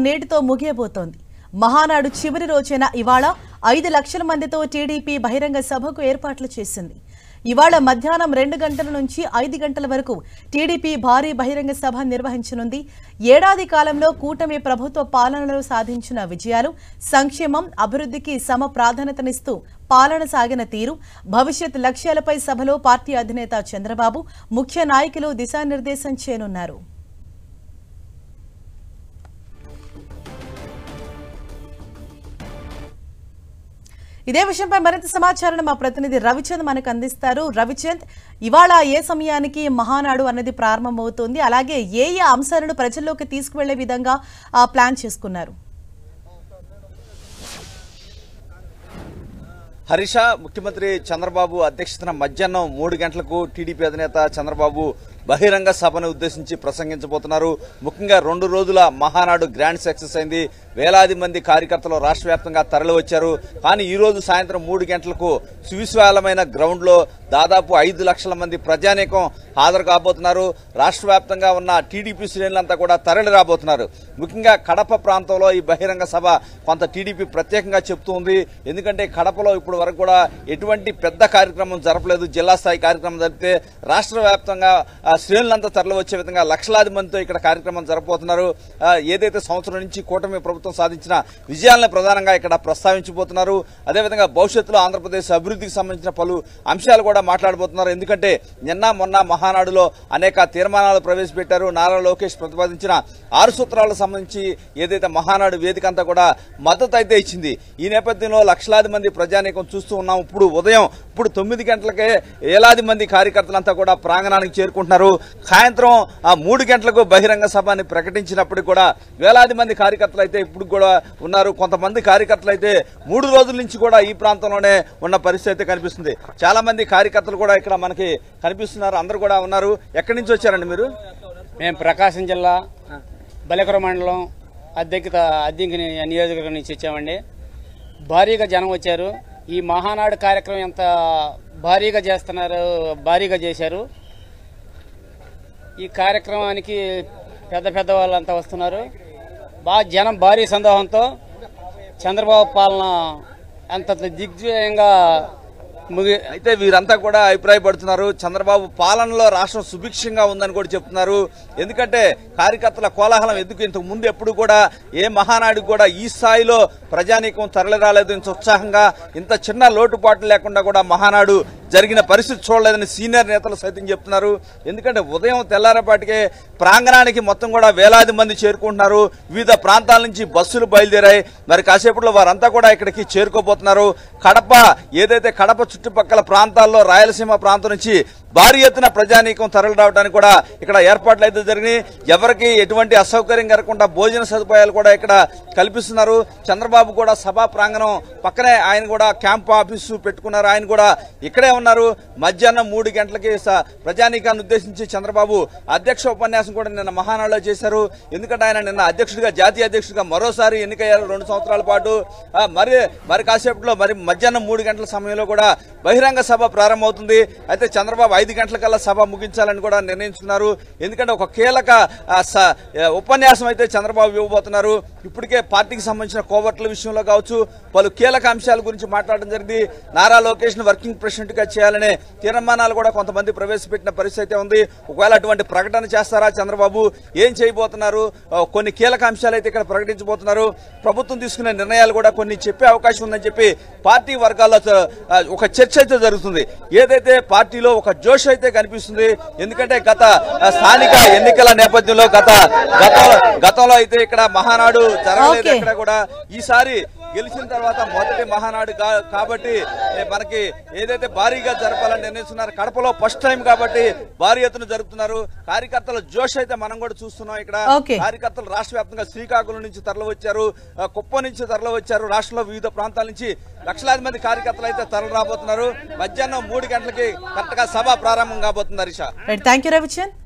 నేటితో ముగియబోతోంది. మహానాడు చివరి రోజైన ఇవాళ 5 లక్షల మందితో టీడీపీ బహిరంగ సభకు ఏర్పాట్లు చేసింది. ఇవాళ మధ్యాహ్నం 2 గంటల నుంచి 5 గంటల వరకు టీడీపీ భారీ బహిరంగ సభ నిర్వహించనుంది. ఏడాది కాలంలో కూటమి ప్రభుత్వ పాలనలో సాధించిన విజయాలు, సంక్షేమం, అభివృద్ధికి సమ ప్రాధాన్యతనిస్తూ పాలన సాగిన తీరు, భవిష్యత్ లక్ష్యాలపై సభలో పార్టీ అధినేత చంద్రబాబు, ముఖ్య నాయకులు దిశానిర్దేశం చేయనున్నారు. ఇదే విషయంపై మరింత సమాచారాన్ని మా ప్రతినిధి రవిచంద్ మనకు అందిస్తారు. రవిచంద్, ఇవాళ ఏ సమయానికి మహానాడు అన్నది ప్రారంభమవుతుంది, అలాగే ఏ ఏ అంశాలను ప్రజల్లోకి తీసుకువెళ్లే విధంగా ప్లాన్ చేసుకున్నారు? హరీష, ముఖ్యమంత్రి చంద్రబాబు అధ్యక్షతన మధ్యాహ్నం 3 గంటలకు టీడీపీ అధినేత చంద్రబాబు బహిరంగ సభను ఉద్దేశించి ప్రసంగించబోతున్నారు. ముఖ్యంగా 2 రోజుల మహానాడు గ్రాండ్ సక్సెస్ అయింది. వేలాది మంది కార్యకర్తలు రాష్ట్ర వ్యాప్తంగా తరలి వచ్చారు. కానీ ఈ రోజు సాయంత్రం 3 గంటలకు సువిశాలమైన గ్రౌండ్ లో దాదాపు 5 లక్షల మంది ప్రజానీకం హాజరు కాబోతున్నారు. రాష్ట్ర వ్యాప్తంగా ఉన్న టీడీపీ శ్రేణులంతా కూడా తరలి రాబోతున్నారు. ముఖ్యంగా కడప ప్రాంతంలో ఈ బహిరంగ సభ కొంత టీడీపీ ప్రత్యేకంగా చెప్తూ ఉంది. ఎందుకంటే కడపలో ఇప్పుడు వరకు కూడా ఎటువంటి పెద్ద కార్యక్రమం జరపలేదు. జిల్లా స్థాయి కార్యక్రమం జరిపితే రాష్ట్ర వ్యాప్తంగా శ్రేణులంతా తరలి వచ్చే విధంగా లక్షలాది మందితో ఇక్కడ కార్యక్రమం జరపబోతున్నారు. ఏదైతే సంవత్సరం నుంచి కూటమి ప్రభుత్వం సాధించిన విజయాలను ప్రధానంగా ఇక్కడ ప్రస్తావించబోతున్నారు. అదేవిధంగా భవిష్యత్తులో ఆంధ్రప్రదేశ్ అభివృద్ధికి సంబంధించిన పలు అంశాలు కూడా మాట్లాడబోతున్నారు. ఎందుకంటే నిన్న మొన్న మహానాడులో అనేక తీర్మానాలు ప్రవేశపెట్టారు. నారా లోకేష్ ప్రతిపాదించిన 6 సూత్రాలకు సంబంధించి ఏదైతే మహానాడు వేదిక అంతా కూడా మద్దతు అయితే ఇచ్చింది. ఈ నేపథ్యంలో లక్షలాది మంది ప్రజానీకం చూస్తూ ఉన్నాం. ఇప్పుడు 9 గంటలకే వేలాది మంది కార్యకర్తలంతా కూడా ప్రాంగణానికి చేరుకుంటున్నారు. సాయంత్రం 3 గంటలకు బహిరంగ సభని ప్రకటించినప్పుడు కూడా వేలాది మంది కార్యకర్తలు అయితే ఇప్పుడు కూడా ఉన్నారు. కొంతమంది కార్యకర్తలు అయితే 3 రోజుల నుంచి కూడా ఈ ప్రాంతంలోనే ఉన్న పరిస్థితి అయితే కనిపిస్తుంది. చాలా మంది కార్యకర్తలు కూడా ఇక్కడ మనకి కనిపిస్తున్నారు. అందరూ కూడా ఉన్నారు. ఎక్కడి నుంచి వచ్చారండి మీరు? మేము ప్రకాశం జిల్లా బలికర మండలం అద్దెంకి నియోజకవర్గం నుంచి వచ్చామండి. భారీగా జనం వచ్చారు. ఈ మహానాడు కార్యక్రమం ఎంత భారీగా చేశారు. ఈ కార్యక్రమానికి పెద్ద వాళ్ళంతా వస్తున్నారు. జనం భారీ సందోహంతో చంద్రబాబు పాలన ఎంత దిగ్విజయంగా అయితే వీరంతా కూడా అభిప్రాయపడుతున్నారు. చంద్రబాబు పాలనలో రాష్ట్రం సుభిక్షంగా ఉందని కూడా చెప్తున్నారు. ఎందుకంటే కార్యకర్తల కోలాహలం ఇంతకు ముందు ఎప్పుడు కూడా ఏ మహానాడికి కూడా ఈ స్థాయిలో ప్రజానీకం తరలి రాలేదు. ఇంత ఉత్సాహంగా ఇంత చిన్న లోటుపాట్లు లేకుండా కూడా మహానాడు జరిగిన పరిస్థితి చూడలేదని సీనియర్ నేతలు సైతం చెప్తున్నారు. ఎందుకంటే ఉదయం తెల్లారపాటికే ప్రాంగణానికి మొత్తం కూడా వేలాది మంది చేరుకుంటున్నారు. వివిధ ప్రాంతాల నుంచి బస్సులు బయలుదేరాయి. మరి కాసేపట్లో వారంతా కూడా ఇక్కడికి చేరుకోబోతున్నారు. ఏదైతే కడప చుట్టుపక్కల ప్రాంతాల్లో రాయలసీమ ప్రాంతం నుంచి భారీ ఎత్తున ప్రజానీకం తరలి రావడానికి కూడా ఇక్కడ ఏర్పాట్లు అయితే జరిగినాయి. ఎవరికి ఎటువంటి అసౌకర్యం కలగకుండా భోజన సదుపాయాలు కూడా ఇక్కడ కల్పిస్తున్నారు. చంద్రబాబు కూడా సభా ప్రాంగణం పక్కనే ఆయన కూడా క్యాంప్ ఆఫీసు పెట్టుకున్నారు. ఆయన కూడా ఇక్కడే ఉన్నారు. మధ్యాహ్నం 3 గంటలకి ప్రజానీకాన్ని ఉద్దేశించి చంద్రబాబు అధ్యక్ష ఉపన్యాసం కూడా నిన్న మహానాడులో చేశారు. ఎందుకంటే ఆయన నిన్న జాతీయ అధ్యక్షుడిగా మరోసారి ఎన్నికయ్యారు 2 సంవత్సరాల పాటు. మరి కాసేపట్లో మధ్యాహ్నం 3 గంటల సమయంలో కూడా బహిరంగ సభ ప్రారంభమవుతుంది. అయితే చంద్రబాబు 5 గంటలకల్లా సభ ముగించాలని కూడా నిర్ణయించుకున్నారు. ఎందుకంటే ఒక కీలక ఉపన్యాసం అయితే చంద్రబాబు ఇవ్వబోతున్నారు. ఇప్పటికే పార్టీకి సంబంధించిన కోవర్ట్ల విషయంలో కావచ్చు, పలు కీలక అంశాల గురించి మాట్లాడడం జరిగింది. నారా లోకేష్ ను వర్కింగ్ ప్రెసిడెంట్ గా చేయాలనే తీర్మానాలు కూడా కొంతమంది ప్రవేశపెట్టిన పరిస్థితి ఉంది. ఒకవేళ అటువంటి ప్రకటన చేస్తారా చంద్రబాబు, ఏం చేయబోతున్నారు, కొన్ని కీలక అంశాలు అయితే ఇక్కడ ప్రకటించబోతున్నారు. ప్రభుత్వం తీసుకునే నిర్ణయాలు కూడా కొన్ని చెప్పే అవకాశం ఉందని చెప్పి పార్టీ వర్గాల్లో ఒక చర్చ అయితే జరుగుతుంది. ఏదైతే పార్టీలో ఒక జోష్ అయితే కనిపిస్తుంది. ఎందుకంటే గత స్థానిక ఎన్నికల నేపథ్యంలో గతంలో అయితే ఇక్కడ మహానాడు జరగలేదు. ఇక్కడ కూడా ఈసారి గెలిచిన తర్వాత మొదటి మహానాడు కాబట్టి మనకి ఏదైతే భారీగా జరపాలని నిర్ణయిస్తున్నారు. కడపలో ఫస్ట్ టైం కాబట్టి భారీ ఎత్తున జరుపుతున్నారు. కార్యకర్తల జోష్ అయితే మనం కూడా చూస్తున్నాం. ఇక్కడ కార్యకర్తలు రాష్ట్ర వ్యాప్తంగా శ్రీకాకుళం నుంచి తరలి వచ్చారు, కుప్పం నుంచి తరలి వచ్చారు. రాష్ట్రంలో వివిధ ప్రాంతాల నుంచి లక్షలాది మంది కార్యకర్తలు అయితే తరలి రాబోతున్నారు. మధ్యాహ్నం 3 గంటలకి కరెక్ట్ గా సభ ప్రారంభం కాబోతుంది. హరీష, థాంక్యూ రవిచంద్.